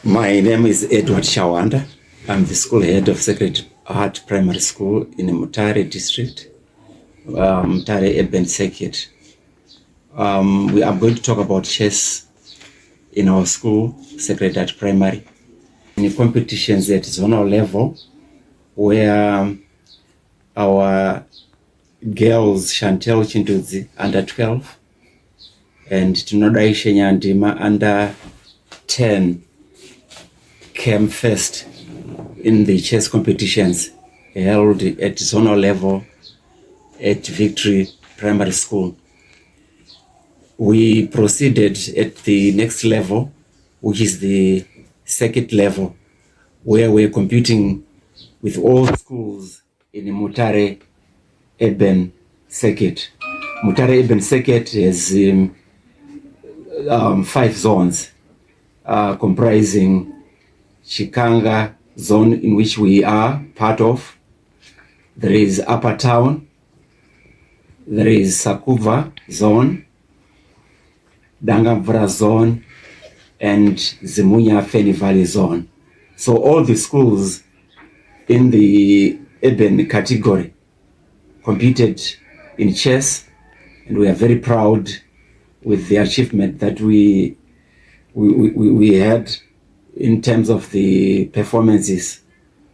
My name is Edward Shawanda. I'm the school head of Sacred Heart Primary School in the Mutare district, Mutare Urban Circuit. We are going to talk about chess in our school, Sacred Heart Primary, in competitions at zonal level, where our girls, Shantel Chindudzi, under 12, and Tinodaishe Nyandima, under 10, came first in the chess competitions held at zonal level at Victory Primary School. We proceeded at the next level, which is the circuit level, where we're competing with all schools in the Mutare Urban Circuit. Mutare Urban Circuit has 5 zones, comprising Chikanga zone, in which we are part of. There is Upper Town, there is Sakuva zone, Dangamvura zone, and Zimunya Feni Valley zone. So all the schools in the urban category competed in chess, and we are very proud with the achievement that we had in terms of the performances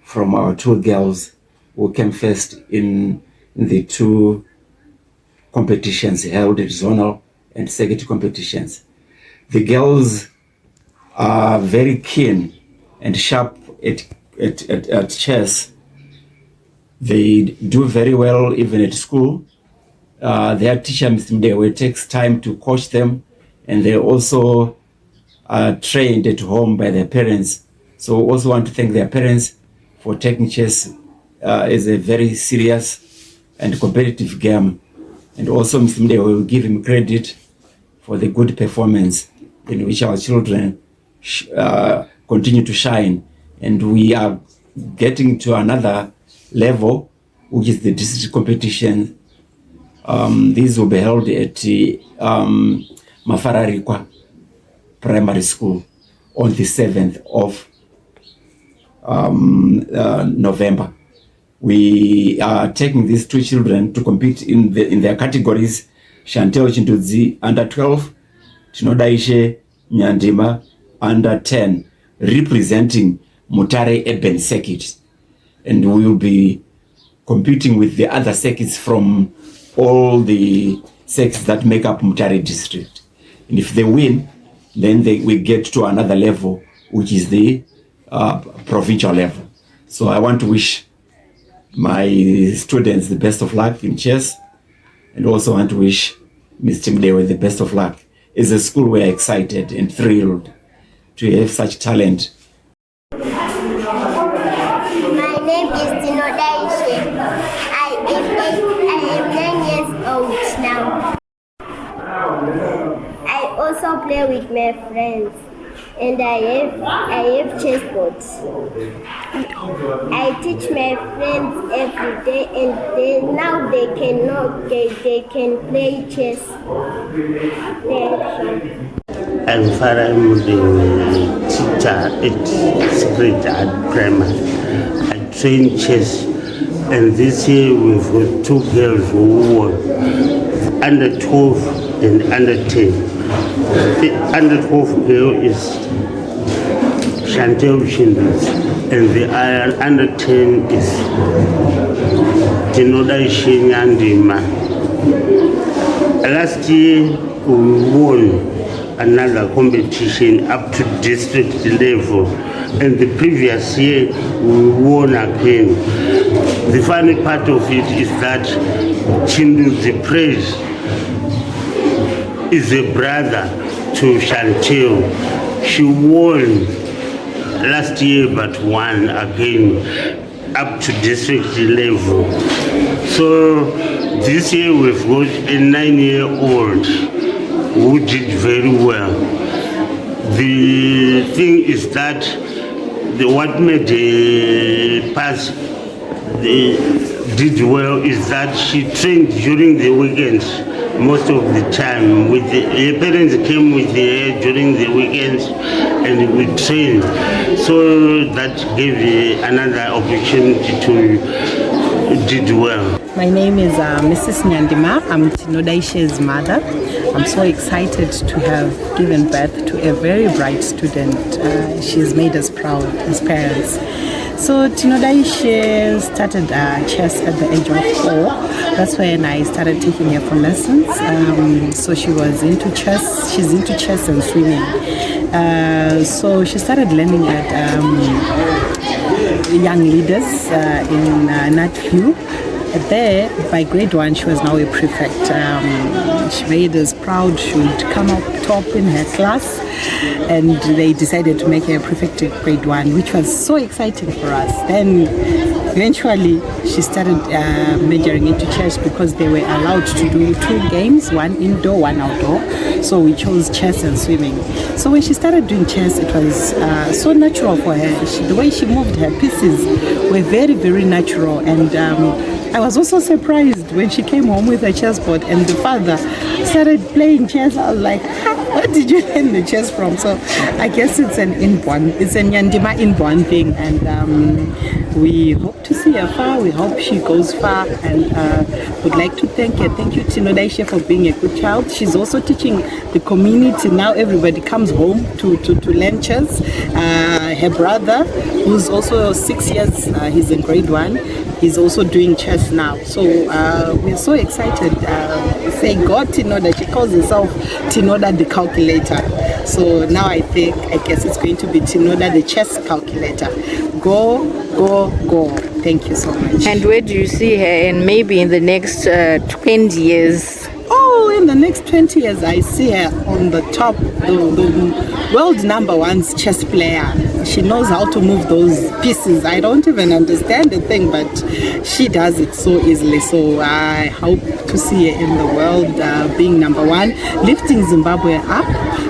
from our 2 girls who came first in the 2 competitions held at zonal and circuit competitions. The girls are very keen and sharp at chess. They do very well even at school. Their teacher, Mr. Mdewe, takes time to coach them, and they also are trained at home by their parents. So we also want to thank their parents for taking chess as a very serious and competitive game. And also Mr. Mdewe will give him credit for the good performance in which our children continue to shine. And we are getting to another level, which is the district competition. These will be held at Mafararikwa Primary School on the 7th of November. We are taking these 2 children to compete in their categories: Shantel Chindudzi, under 12, Tinodaishe Nyandima, under 10, representing Mutare Urban Circuit. And we will be competing with the other circuits from all the circuits that make up Mutare district. And if they win, then we get to another level, which is the provincial level. So I want to wish my students the best of luck in chess, and also want to wish Mr. Mdewe the best of luck. As a school, we're excited and thrilled to have such talent. My name is Tinodaishe. I am 9 years old now. I also play with my friends, and I have chessboards. I teach my friends every day, and now they can play chess. Thank you. I'm the teacher at Sacred Heart Primary. I train chess, and this year we've got 2 girls who won, under 12 and under 10. The under 12 girl is Shantel Chindudzi, and the under 10 is Tinodaishe Nyandima. Last year we won another competition up to district level, and the previous year we won again. The funny part of it is that Chindudzi Praise is a brother to Shantel. She won last year but won again up to district level. So this year we've got a 9-year-old who did very well. The thing is that what made her pass did well is that she trained during the weekends most of the time. Her parents came with her during the weekends and we trained. So that gave her another opportunity to did well. My name is Mrs. Nyandima. I'm Tinodaishe's mother. I'm so excited to have given birth to a very bright student. She's made us proud as parents. So Tinodaishe started chess at the age of 4. That's when I started taking her for lessons. So she was into chess. She's into chess and swimming. So she started learning at Young Leaders in Natview. There, by grade 1, she was now a prefect. She made us proud. She would come up top in her class, and they decided to make her a prefect at grade 1, which was so exciting for us. Then, eventually, she started majoring into chess because they were allowed to do 2 games, one indoor, one outdoor. So we chose chess and swimming. So when she started doing chess, it was so natural for her. The way she moved her pieces were very, very natural. And I was also surprised when she came home with a chessboard and the father started playing chess. I was like, where did you learn the chess from? So I guess it's an inborn, it's a Nyandima inborn thing, and we hope to see her far. We hope she goes far, and would like to thank her. Thank you, Tinodaishe, for being a good child. She's also teaching the community. Now everybody comes home to learn chess. Her brother, who's also 6 years, he's in grade 1. He's also doing chess now. So we're so excited. Say God Tinoda. She calls herself Tinoda the calculator. So now I guess it's going to be Tinoda the chess calculator. Go, go, go. Thank you so much. And where do you see her in maybe in the next 20 years? Oh, in the next 20 years, I see her on the top, the world #1 chess player. She knows how to move those pieces. I don't even understand the thing, but she does it so easily. So I hope to see her in the world being #1, lifting Zimbabwe up,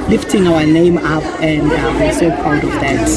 lifting our name up, and we're so proud of that.